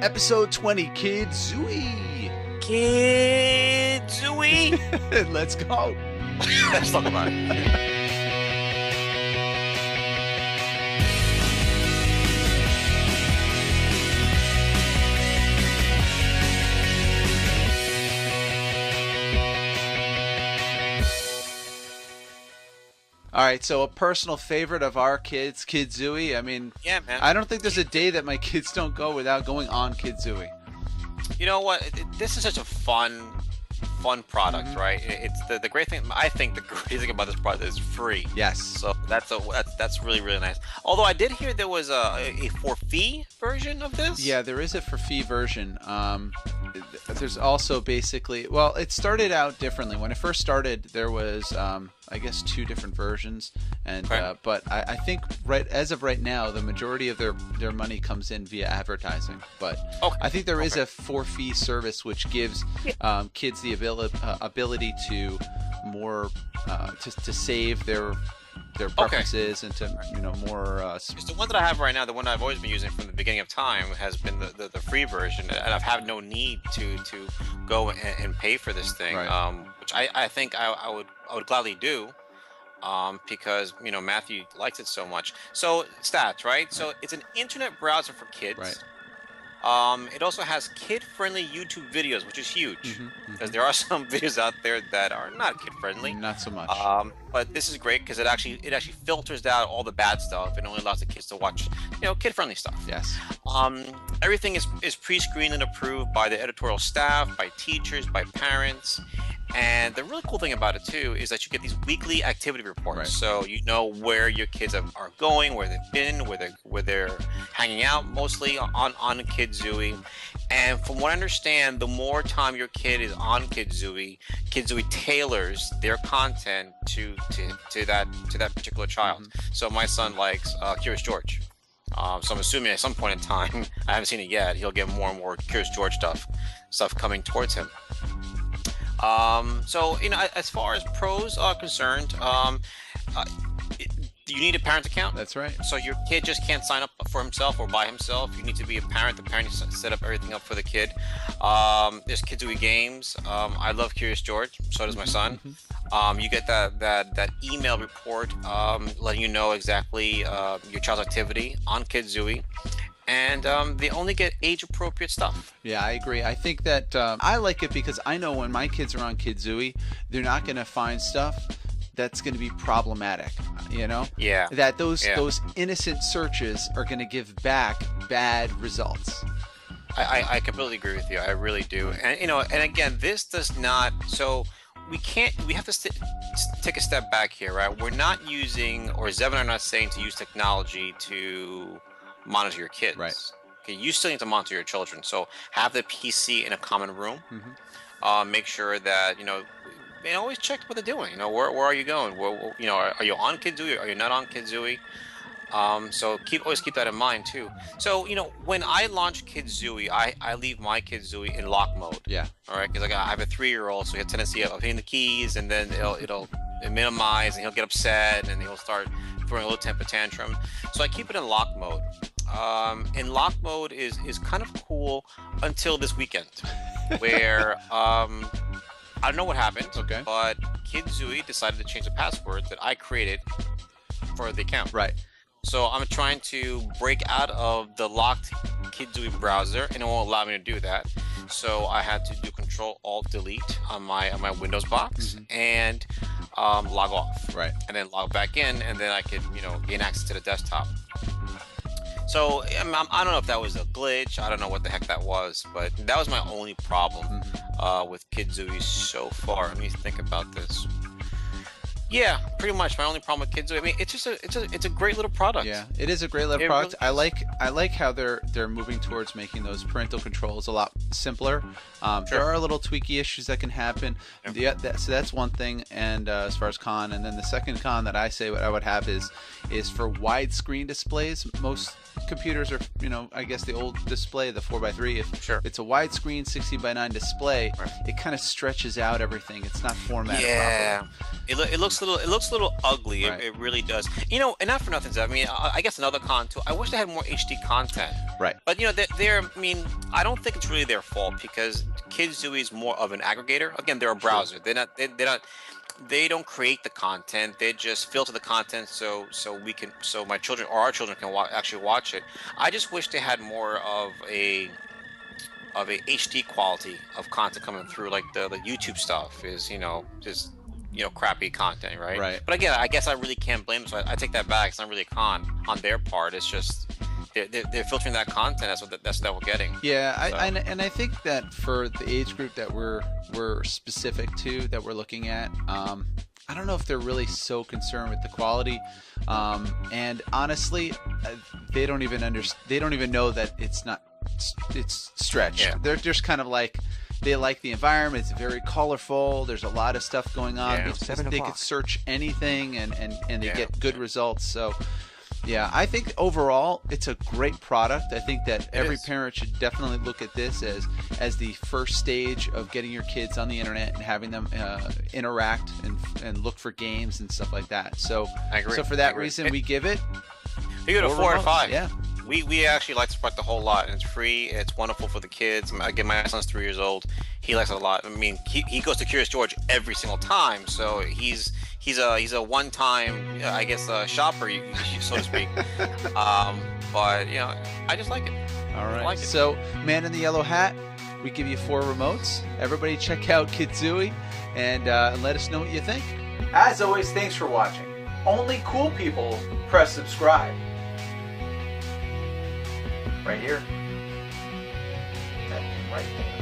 Episode 20, KidZui. KidZui? Let's go. Let's talk about it. All right, so a personal favorite of our kids, KidZui. I mean, Yeah, man. I don't think there's a day that my kids don't go without going on KidZui. You know what? This is such a fun product, right? It's the great thing. I think the great thing about this product is free. Yes. So that's really nice. Although I did hear there was a for fee version of this. Yeah, there is a for fee version. There's also basically, well, it started out differently. When it first started, there was, I guess, 2 different versions, and Right. but I think as of right now, the majority of their money comes in via advertising. But Okay. I think there is a for fee service which gives kids the ability to more to save their preferences and to more. It's the one that I have right now, the one I've always been using from the beginning of time, has been the free version, and I've had no need to go and pay for this thing, Right. which I think I would gladly do, because Matthew likes it so much. So stats, right? So it's an internet browser for kids. Right. It also has kid-friendly YouTube videos, which is huge, because Mhm. there are some videos out there that are not kid-friendly. Not so much. But this is great because it actually filters out all the bad stuff and only allows the kids to watch, kid-friendly stuff. Yes. Everything is pre-screened and approved by the editorial staff, by teachers, by parents. And the really cool thing about it too is that you get these weekly activity reports. Right. So you know where your kids are going, where they've been, where they're hanging out, mostly on KidZui. And from what I understand, the more time your kid is on KidZui, KidZui tailors their content to that particular child. So my son likes Curious George. So I'm assuming at some point in time, I haven't seen it yet, he'll get more and more Curious George stuff coming towards him. So as far as pros are concerned, you need a parent account. That's right. So your kid just can't sign up for himself or by himself. You need to be a parent. The parent needs to set up everything up for the kid. There's KidZui games. I love Curious George. So does my son. You get that email report letting you know exactly your child's activity on KidZui. And they only get age-appropriate stuff. Yeah, I agree. I think that I like it because I know when my kids are on KidZui, they're not going to find stuff that's going to be problematic. Yeah. That those innocent searches are going to give back bad results. I completely agree with you. I really do. And and again, this does not. So we have to take a step back here, right? We're not using, or Zev and I are not saying to use technology to monitor your kids. Right. Okay, you still need to monitor your children. So have the PC in a common room. Make sure that and always check what they're doing. Where are you going? Are you on KidZui? Are you not on KidZui? So always keep that in mind too. So when I launch KidZui, I leave my KidZui in lock mode. Yeah. All right, because I have a 3-year-old, so he has a tendency of hitting the keys, and then it'll minimize, and he'll get upset, and he'll start throwing a little temper tantrum. So I keep it in lock mode. And lock mode is kind of cool until this weekend, where I don't know what happened. Okay. But KidZui decided to change the password that I created for the account. Right. So I'm trying to break out of the locked KidZui browser, and it won't allow me to do that. So I had to do Control-Alt-Delete on my Windows box and log off. Right. And then log back in, and then I could gain access to the desktop. So I don't know if that was a glitch. I don't know what the heck that was, but that was my only problem with KidZui so far. Let me think about this. Yeah, pretty much my only problem with KidZui. I mean, it's a great little product. Yeah, it is a great little It product. really I like how they're moving towards making those parental controls a lot simpler. Sure. There are little tweaky issues that can happen. Yeah. So that's one thing. And as far as con, and then the second con that I say what I would have is for widescreen displays. Most computers are, I guess the old display, the 4x3. If Sure. it's a widescreen 16:9 display, Right. it kind of stretches out everything. It's not formatted Yeah, properly. it looks a little ugly. Right. It really does. And not for nothing, Zev. I mean, I guess another con too. I wish they had more HD content. Right. But you know, they're. I mean, I don't think it's really their fault because KidZui is more of an aggregator. Again, they're a browser. They're not. They're not. They don't create the content. They just filter the content so my children or our children can actually watch it. I just wish they had more of a HD quality of content coming through, like the YouTube stuff is, just crappy content, right? Right. But again, I guess I really can't blame them. So I take that back. It's not really a con on their part. It's just they're filtering that content. That's what we're getting. Yeah, and I think that for the age group that we're specific to, that we're looking at, I don't know if they're really so concerned with the quality. And honestly, they don't even know that it's stretched. Yeah. They're just kind of like, they like the environment. It's very colorful. There's a lot of stuff going on. Yeah. They could search anything and they get good results. So yeah, I think overall it's a great product. I think that every parent should definitely look at this as the first stage of getting your kids on the internet and having them interact and look for games and stuff like that. So I agree. So for that reason, we give it. You get a 4 out of 5. Yeah. We actually like this product a whole lot, and it's free. It's wonderful for the kids. Again, my son's 3 years old. He likes it a lot. I mean, he goes to Curious George every single time, so he's a one-time, I guess, shopper, so to speak. But I just like it. All right. I like it. So, Man in the Yellow Hat, we give you 4 remotes. Everybody, check out KidZui and let us know what you think. As always, thanks for watching. Only cool people press subscribe. Right here. That right there.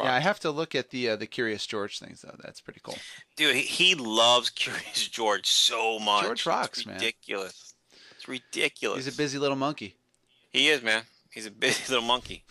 Yeah, I have to look at the Curious George things though. That's pretty cool. Dude, he loves Curious George so much. George rocks, man. Ridiculous. It's ridiculous. He's a busy little monkey. He is, man. He's a busy little monkey.